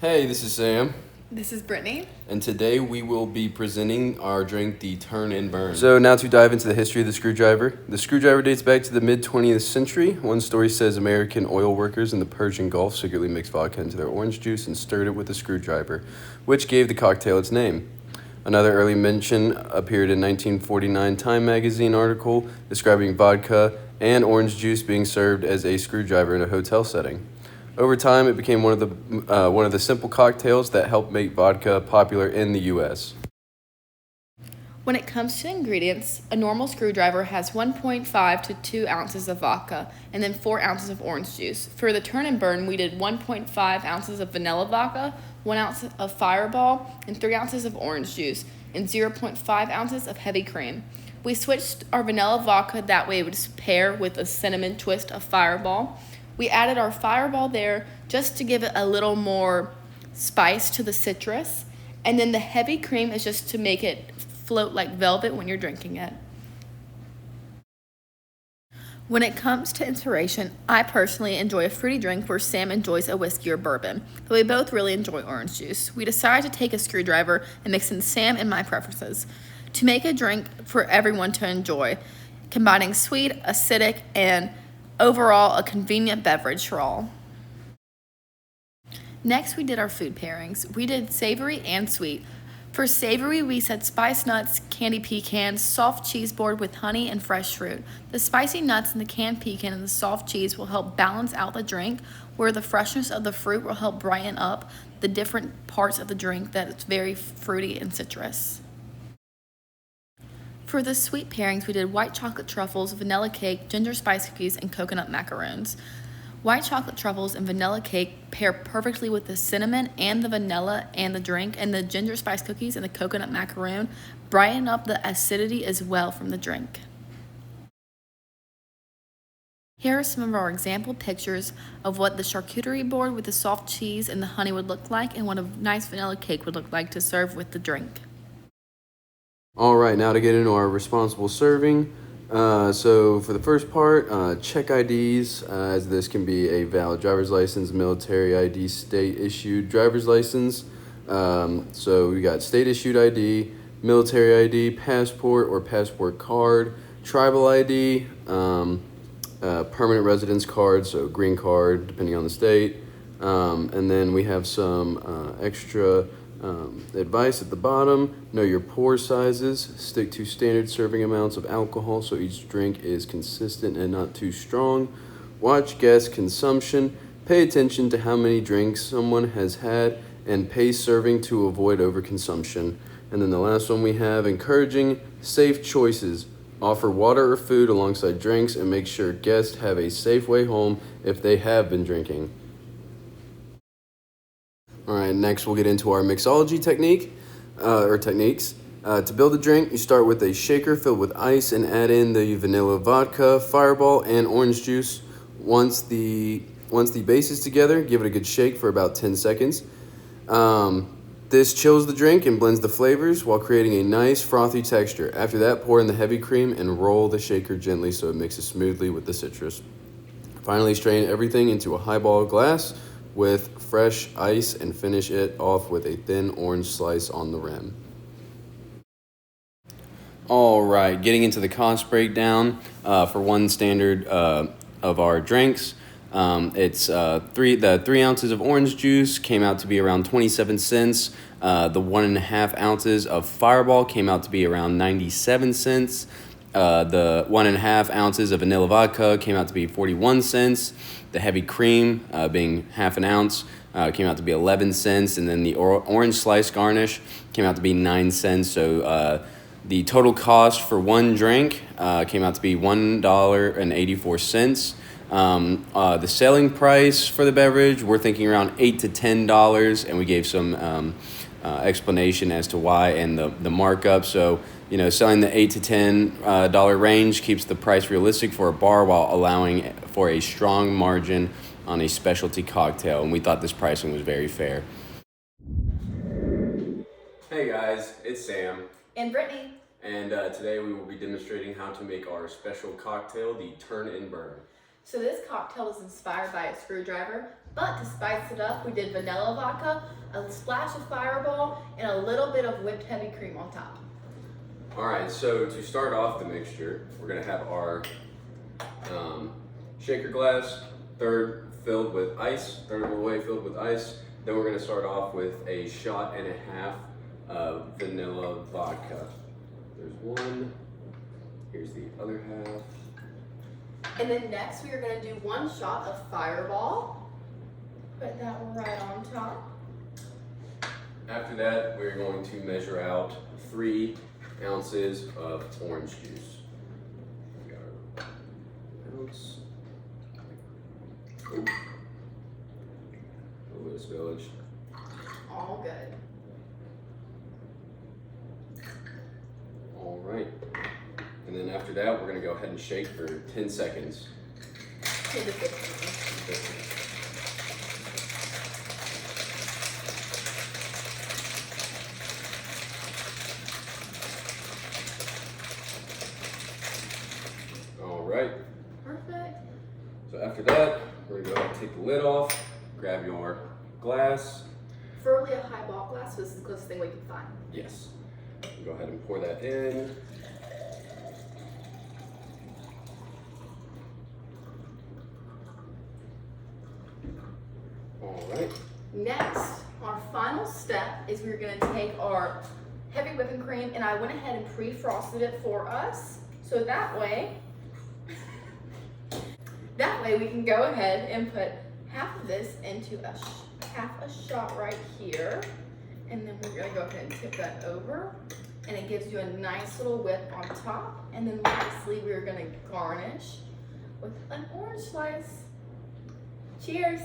Hey, this is Sam, This is Brittany. and today we will be presenting our drink, the Turn and Burn. So now to dive into the history of the screwdriver. The screwdriver dates back to the mid-20th century. One story says American oil workers in the Persian Gulf secretly mixed vodka into their orange juice and stirred it with a screwdriver, which gave the cocktail its name. Another early mention appeared in 1949 Time magazine article describing vodka and orange juice being served as a screwdriver in a hotel setting. Over time, it became one of the simple cocktails that helped make vodka popular in the U.S. When it comes to ingredients, a normal screwdriver has 1.5 to 2 ounces of vodka and then 4 ounces of orange juice. For the turn and burn, we did 1.5 ounces of vanilla vodka, 1 ounce of Fireball, and 3 ounces of orange juice, and 0.5 ounces of heavy cream. We switched our vanilla vodka that way it would pair with a cinnamon twist of Fireball. We added our Fireball there just to give it a little more spice to the citrus. And then the heavy cream is just to make it float like velvet when you're drinking it. When it comes to inspiration, I personally enjoy a fruity drink where Sam enjoys a whiskey or bourbon, but we both really enjoy orange juice. We decided to take a screwdriver and mix in Sam and my preferences to make a drink for everyone to enjoy, combining sweet, acidic, and overall a convenient beverage for all. Next, we did our food pairings. We did savory and sweet. For savory, we said spice nuts, candy pecans, soft cheese board with honey and fresh fruit. The spicy nuts and the canned pecan and the soft cheese will help balance out the drink, where the freshness of the fruit will help brighten up the different parts of the drink that it's very fruity and citrus. For the sweet pairings, we did white chocolate truffles, vanilla cake, ginger spice cookies, and coconut macaroons. White chocolate truffles and vanilla cake pair perfectly with the cinnamon and the vanilla and the drink, and the ginger spice cookies and the coconut macaroon brighten up the acidity as well from the drink. Here are some of our example pictures of what the charcuterie board with the soft cheese and the honey would look like, and what a nice vanilla cake would look like to serve with the drink. All right, now to get into our responsible serving. So for the first part, check IDs, as this can be a valid driver's license, military ID, state-issued driver's license. So we got state-issued ID, military ID, passport or passport card, tribal ID, permanent residence card, so green card, depending on the state. And then we have some extra advice at the bottom. Know your pour sizes. Stick to standard serving amounts of alcohol so each drink is consistent and not too strong. Watch guest consumption. Pay attention to how many drinks someone has had and pace serving to avoid overconsumption. And then the last one we have, encouraging safe choices. Offer water or food alongside drinks and make sure guests have a safe way home if they have been drinking. All right, next we'll get into our mixology techniques. To build a drink, you start with a shaker filled with ice and add in the vanilla vodka, Fireball, and orange juice. Once the base is together, give it a good shake for about 10 seconds. This chills the drink and blends the flavors while creating a nice frothy texture. After that, pour in the heavy cream and roll the shaker gently so it mixes smoothly with the citrus. Finally, strain everything into a highball glass with fresh ice and finish it off with a thin orange slice on the rim. All right, getting into the cost breakdown for one standard of our drinks. It's 3 ounces of orange juice came out to be around 27 cents. The 1.5 ounces of Fireball came out to be around 97 cents. The 1.5 ounces of vanilla vodka came out to be 41 cents. The heavy cream, being half an ounce, came out to be 11 cents. And then the orange slice garnish came out to be 9 cents. So the total cost for one drink came out to be $1.84. The selling price for the beverage, we're thinking around $8 to $10, and we gave some explanation as to why and the markup. So, selling the $8 to $10 range keeps the price realistic for a bar while allowing for a strong margin on a specialty cocktail, and we thought this pricing was very fair. Hey guys, it's Sam. And Brittany. And today we will be demonstrating how to make our special cocktail, the Turn and Burn. So this cocktail is inspired by a screwdriver, But to spice it up, we did vanilla vodka, a splash of Fireball, and a little bit of whipped heavy cream on top. All right, so to start off the mixture, we're gonna have our shaker glass, third filled with ice, third of the way filled with ice. Then we're gonna start off with a shot and a half of vanilla vodka. There's one, here's the other half. And then next we are gonna do 1 shot of Fireball. Put that right on top. After that, we're going to measure out 3 ounces of orange juice. We got our ounce. Ooh. A little bit of spillage. All good. All right. And then after that, we're gonna go ahead and shake for 10 seconds. 10 to 15. All right. Perfect. So after that, we're gonna go ahead and take the lid off, grab your glass. Preferably a highball glass, so this is the closest thing we can find. Yes. Go ahead and pour that in. All right. Next, our final step is we're gonna take our heavy whipping cream, and I went ahead and pre-frosted it for us. So that way we can go ahead and put half of this into half a shot right here. And then we're gonna go ahead and tip that over. And it gives you a nice little whip on top. And then lastly, we're gonna garnish with an orange slice. Cheers.